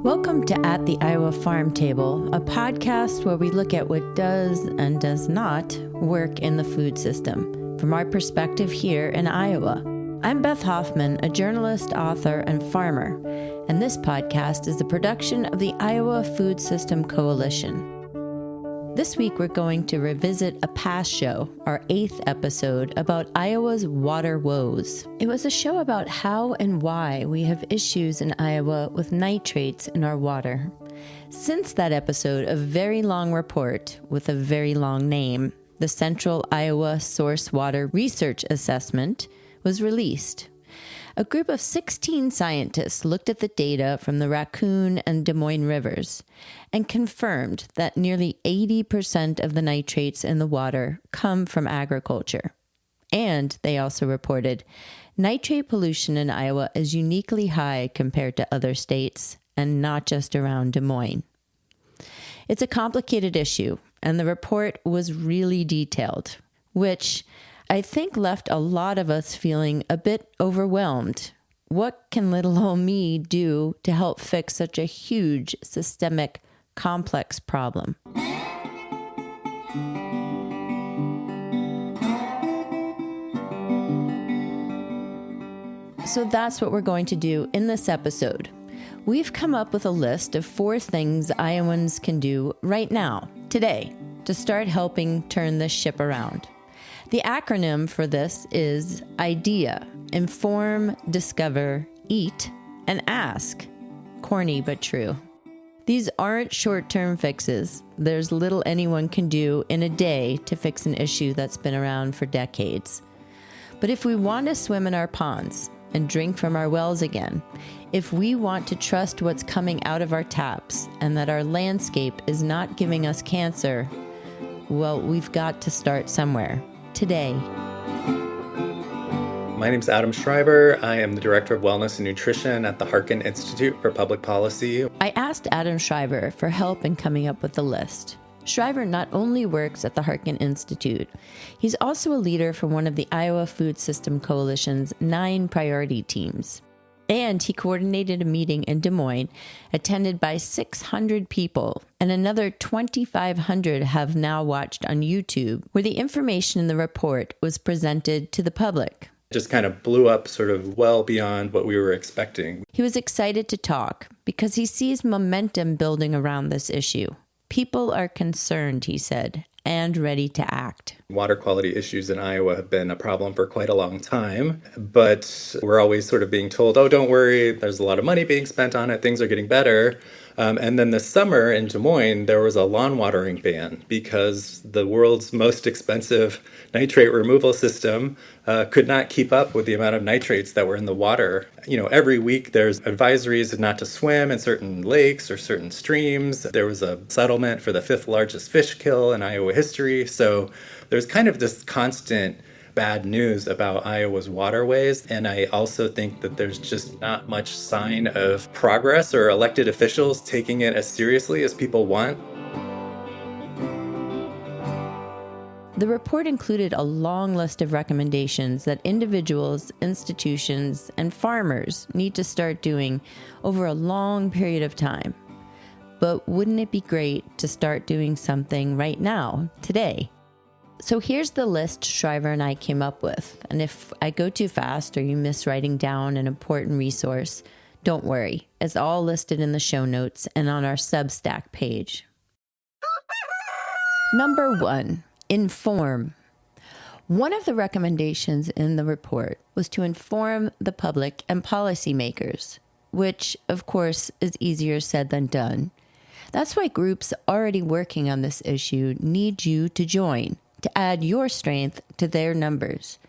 Welcome to At the Iowa Farm Table, a podcast where we look at what does and does not work in the food system from our perspective here in Iowa. I'm Beth Hoffman, a journalist, author, and farmer, and this podcast is the production of the Iowa Food System Coalition. This week, we're going to revisit a past show, our 8th episode, about Iowa's water woes. It was a show about how and why we have issues in Iowa with nitrates in our water. Since that episode, a very long report with a very long name, the Central Iowa Source Water Research Assessment, was released. A group of 16 scientists looked at the data from the Raccoon and Des Moines rivers and confirmed that nearly 80% of the nitrates in the water come from agriculture. And they also reported nitrate pollution in Iowa is uniquely high compared to other states and not just around Des Moines. It's a complicated issue, and the report was really detailed, which I think left a lot of us feeling a bit overwhelmed. What can little old me do to help fix such a huge, systemic, complex problem? So that's what we're going to do in this episode. We've come up with a list of 4 things Iowans can do right now, today, to start helping turn this ship around. The acronym for this is IDEA: Inform, Discover, Eat, and Ask. Corny but true. These aren't short-term fixes. There's little anyone can do in a day to fix an issue that's been around for decades. But if we want to swim in our ponds and drink from our wells again, if we want to trust what's coming out of our taps and that our landscape is not giving us cancer, well, we've got to start somewhere. Today. My name is Adam Schreiber. I am the Director of Wellness and Nutrition at the Harkin Institute for Public Policy. I asked Adam Schreiber for help in coming up with the list. Schreiber not only works at the Harkin Institute, he's also a leader for one of the Iowa Food System Coalition's 9 priority teams. And he coordinated a meeting in Des Moines attended by 600 people, and another 2,500 have now watched on YouTube, where the information in the report was presented to the public. It just kind of blew up sort of well beyond what we were expecting. He was excited to talk because he sees momentum building around this issue. People are concerned, he said, and ready to act. Water quality issues in Iowa have been a problem for quite a long time, but we're always sort of being told, oh, don't worry, there's a lot of money being spent on it, things are getting better. And then this summer in Des Moines, there was a lawn watering ban because the world's most expensive nitrate removal system could not keep up with the amount of nitrates that were in the water. You know, every week there's advisories not to swim in certain lakes or certain streams. There was a settlement for the 5th largest fish kill in Iowa history. So there's kind of this constant bad news about Iowa's waterways, and I also think that there's just not much sign of progress or elected officials taking it as seriously as people want. The report included a long list of recommendations that individuals, institutions, and farmers need to start doing over a long period of time. But wouldn't it be great to start doing something right now, today? So here's the list Schreiber and I came up with. And if I go too fast or you miss writing down an important resource, don't worry. It's all listed in the show notes and on our Substack page. Number 1, inform. One of the recommendations in the report was to inform the public and policymakers, which, of course, is easier said than done. That's why groups already working on this issue need you to join, to add your strength to their numbers.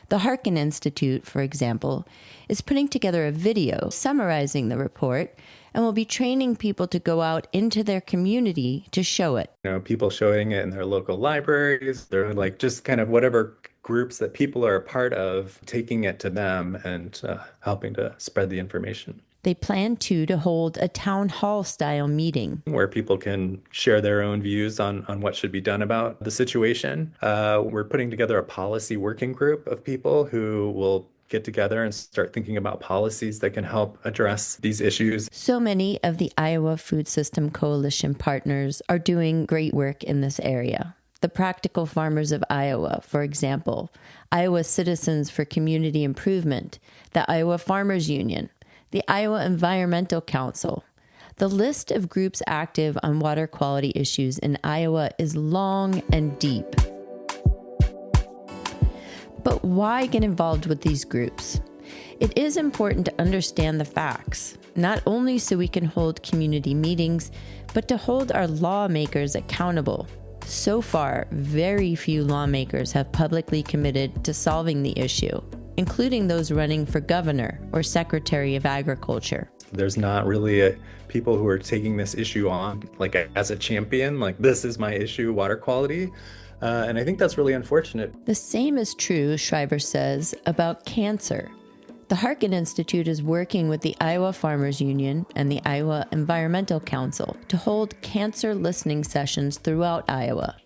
The Harkin Institute, for example, is putting together a video summarizing the report and will be training people to go out into their community to show it. You know, people showing it in their local libraries. They're like just kind of whatever groups that people are a part of, taking it to them and helping to spread the information. They plan to hold a town hall style meeting where people can share their own views on what should be done about the situation. We're putting together a policy working group of people who will get together and start thinking about policies that can help address these issues. So many of the Iowa Food System Coalition partners are doing great work in this area. The Practical Farmers of Iowa, for example, Iowa Citizens for Community Improvement, the Iowa Farmers Union, the Iowa Environmental Council. The list of groups active on water quality issues in Iowa is long and deep. But why get involved with these groups? It is important to understand the facts, not only so we can hold community meetings, but to hold our lawmakers accountable. So far, very few lawmakers have publicly committed to solving the issue, including those running for governor or secretary of agriculture. There's not really people who are taking this issue on as a champion, like this is my issue, water quality. And I think that's really unfortunate. The same is true, Shriver says, about cancer. The Harkin Institute is working with the Iowa Farmers Union and the Iowa Environmental Council to hold cancer listening sessions throughout Iowa.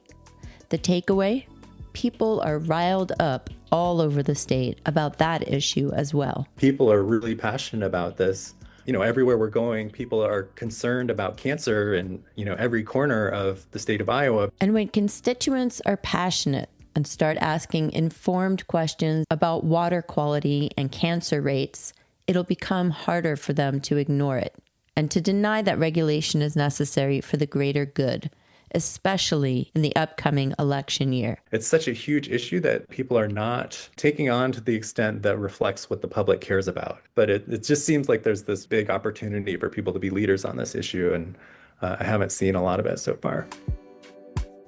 The takeaway? People are riled up all over the state about that issue as well. People are really passionate about this. Everywhere we're going, people are concerned about cancer in, every corner of the state of Iowa. And when constituents are passionate and start asking informed questions about water quality and cancer rates, it'll become harder for them to ignore it and to deny that regulation is necessary for the greater good, especially in the upcoming election year. It's such a huge issue that people are not taking on to the extent that reflects what the public cares about. But it just seems like there's this big opportunity for people to be leaders on this issue, and I haven't seen a lot of it so far.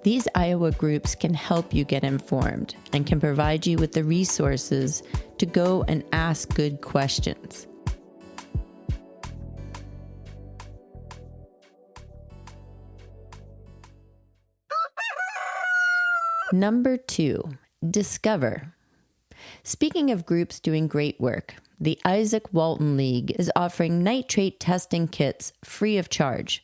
These Iowa groups can help you get informed and can provide you with the resources to go and ask good questions. Number 2, discover. Speaking of groups doing great work, the Isaac Walton League is offering nitrate testing kits free of charge,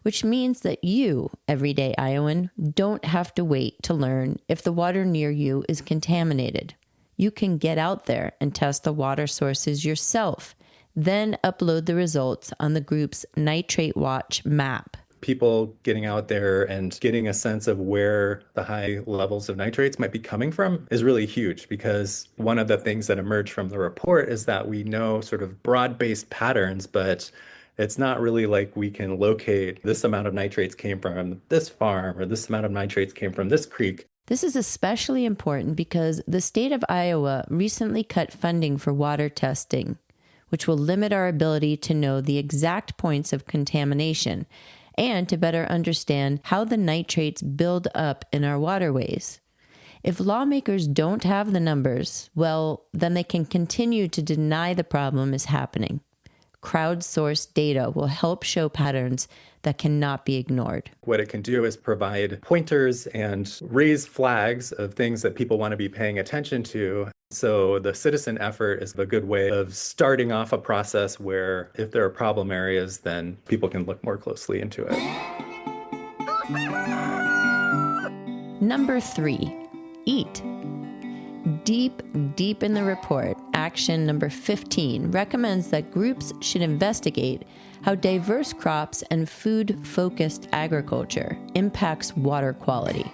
which means that you, everyday Iowan, don't have to wait to learn if the water near you is contaminated. You can get out there and test the water sources yourself, then upload the results on the group's Nitrate Watch map. People getting out there and getting a sense of where the high levels of nitrates might be coming from is really huge, because one of the things that emerged from the report is that we know sort of broad-based patterns, but it's not really like we can locate this amount of nitrates came from this farm or this amount of nitrates came from this creek. This is especially important because the state of Iowa recently cut funding for water testing, which will limit our ability to know the exact points of contamination and to better understand how the nitrates build up in our waterways. If lawmakers don't have the numbers, well, then they can continue to deny the problem is happening. Crowdsourced data will help show patterns that cannot be ignored. What it can do is provide pointers and raise flags of things that people want to be paying attention to. So the citizen effort is a good way of starting off a process where if there are problem areas, then people can look more closely into it. Number 3, eat. Deep in the report, action number 15 recommends that groups should investigate how diverse crops and food-focused agriculture impacts water quality.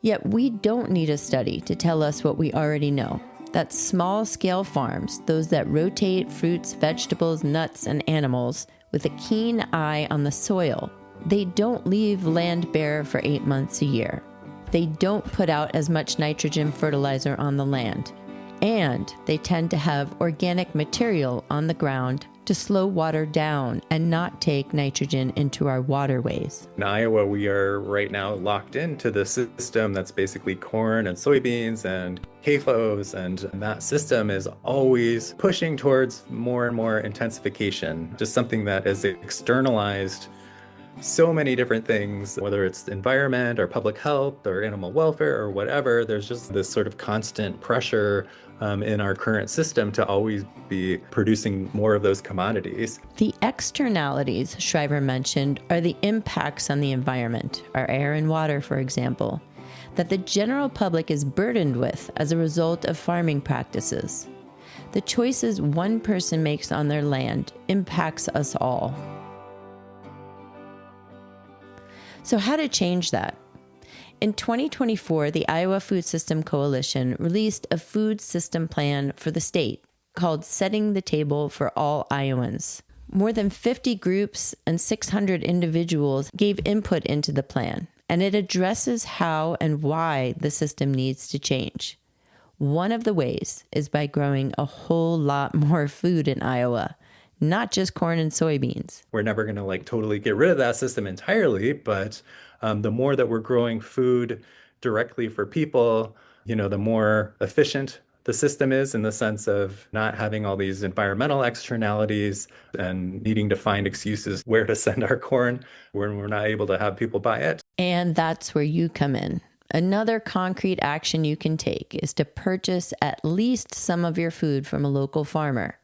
Yet we don't need a study to tell us what we already know, that small-scale farms, those that rotate fruits, vegetables, nuts, and animals with a keen eye on the soil, they don't leave land bare for 8 months a year. They don't put out as much nitrogen fertilizer on the land, and they tend to have organic material on the ground to slow water down and not take nitrogen into our waterways. In Iowa, we are right now locked into the system that's basically corn and soybeans and CAFOs, and that system is always pushing towards more and more intensification, just something that is externalized so many different things, whether it's environment or public health or animal welfare or whatever. There's just this sort of constant pressure in our current system to always be producing more of those commodities. The externalities Shriver mentioned are the impacts on the environment, our air and water, for example, that the general public is burdened with as a result of farming practices. The choices one person makes on their land impacts us all. So how to change that? In 2024, the Iowa Food System Coalition released a food system plan for the state called Setting the Table for All Iowans. More than 50 groups and 600 individuals gave input into the plan, and it addresses how and why the system needs to change. One of the ways is by growing a whole lot more food in Iowa, not just corn and soybeans. We're never going to totally get rid of that system entirely, but the more that we're growing food directly for people, the more efficient the system is in the sense of not having all these environmental externalities and needing to find excuses where to send our corn when we're not able to have people buy it. And that's where you come in. Another concrete action you can take is to purchase at least some of your food from a local farmer.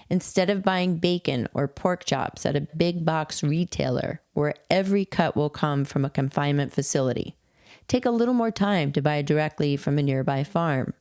Instead of buying bacon or pork chops at a big box retailer where every cut will come from a confinement facility, take a little more time to buy directly from a nearby farm.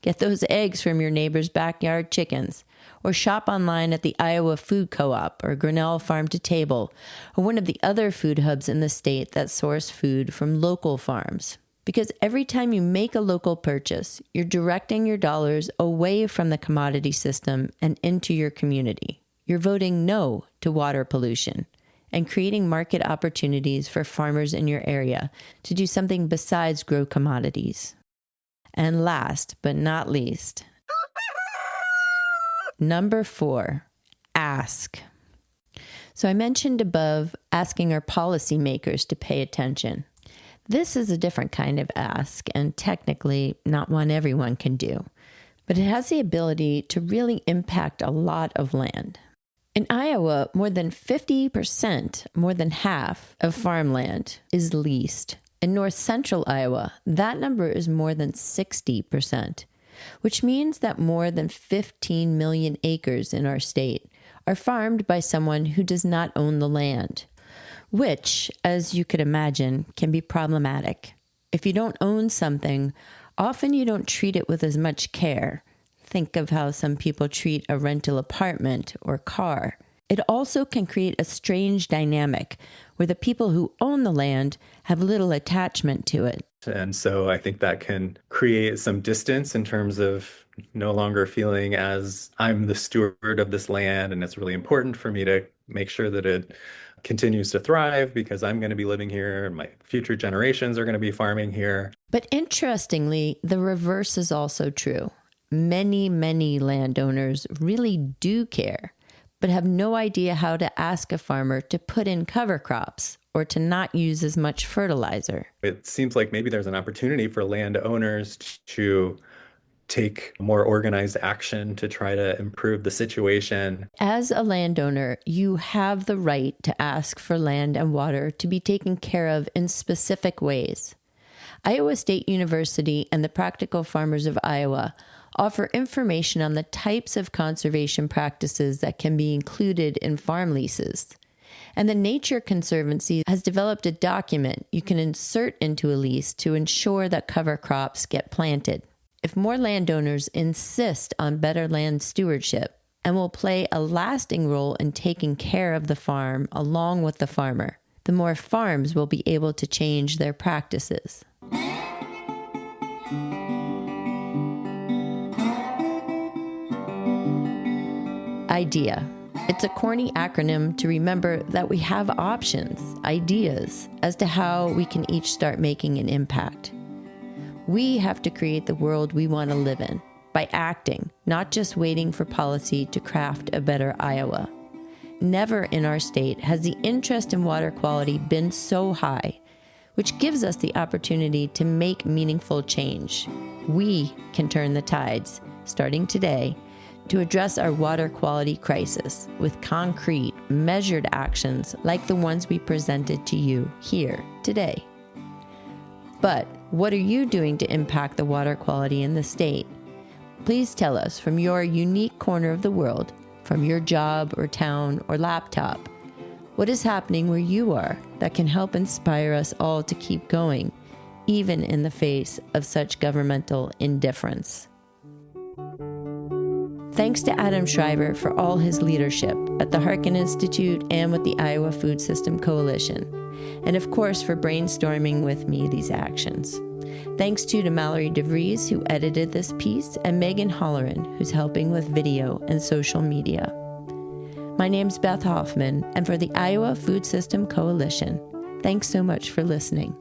Get those eggs from your neighbor's backyard chickens, or shop online at the Iowa Food Co-op or Grinnell Farm to Table, or one of the other food hubs in the state that source food from local farms. Because every time you make a local purchase, you're directing your dollars away from the commodity system and into your community. You're voting no to water pollution and creating market opportunities for farmers in your area to do something besides grow commodities. And last but not least, number 4, ask. So I mentioned above asking our policymakers to pay attention. This is a different kind of ask, and technically not one everyone can do, but it has the ability to really impact a lot of land. In Iowa, more than 50%, more than half of farmland is leased. In north central Iowa, that number is more than 60%, which means that more than 15 million acres in our state are farmed by someone who does not own the land, which, as you could imagine, can be problematic. If you don't own something, often you don't treat it with as much care. Think of how some people treat a rental apartment or car. It also can create a strange dynamic where the people who own the land have little attachment to it. And so I think that can create some distance in terms of no longer feeling as I'm the steward of this land, and it's really important for me to make sure that it continues to thrive because I'm going to be living here and my future generations are going to be farming here. But interestingly, the reverse is also true. Many, many landowners really do care, but have no idea how to ask a farmer to put in cover crops or to not use as much fertilizer. It seems like maybe there's an opportunity for landowners to take more organized action to try to improve the situation. As a landowner, you have the right to ask for land and water to be taken care of in specific ways. Iowa State University and the Practical Farmers of Iowa offer information on the types of conservation practices that can be included in farm leases. And the Nature Conservancy has developed a document you can insert into a lease to ensure that cover crops get planted. If more landowners insist on better land stewardship and will play a lasting role in taking care of the farm along with the farmer, the more farms will be able to change their practices. IDEA. It's a corny acronym to remember that we have options, ideas, as to how we can each start making an impact. We have to create the world we want to live in by acting, not just waiting for policy to craft a better Iowa. Never in our state has the interest in water quality been so high, which gives us the opportunity to make meaningful change. We can turn the tides, starting today, to address our water quality crisis with concrete, measured actions like the ones we presented to you here today. But what are you doing to impact the water quality in the state? Please tell us from your unique corner of the world, from your job or town or laptop, what is happening where you are that can help inspire us all to keep going, even in the face of such governmental indifference. Thanks to Adam Shriver for all his leadership at the Harkin Institute and with the Iowa Food System Coalition. And of course, for brainstorming with me these actions. Thanks to Mallory DeVries, who edited this piece, and Megan Holleran, who's helping with video and social media. My name's Beth Hoffman, and for the Iowa Food System Coalition, thanks so much for listening.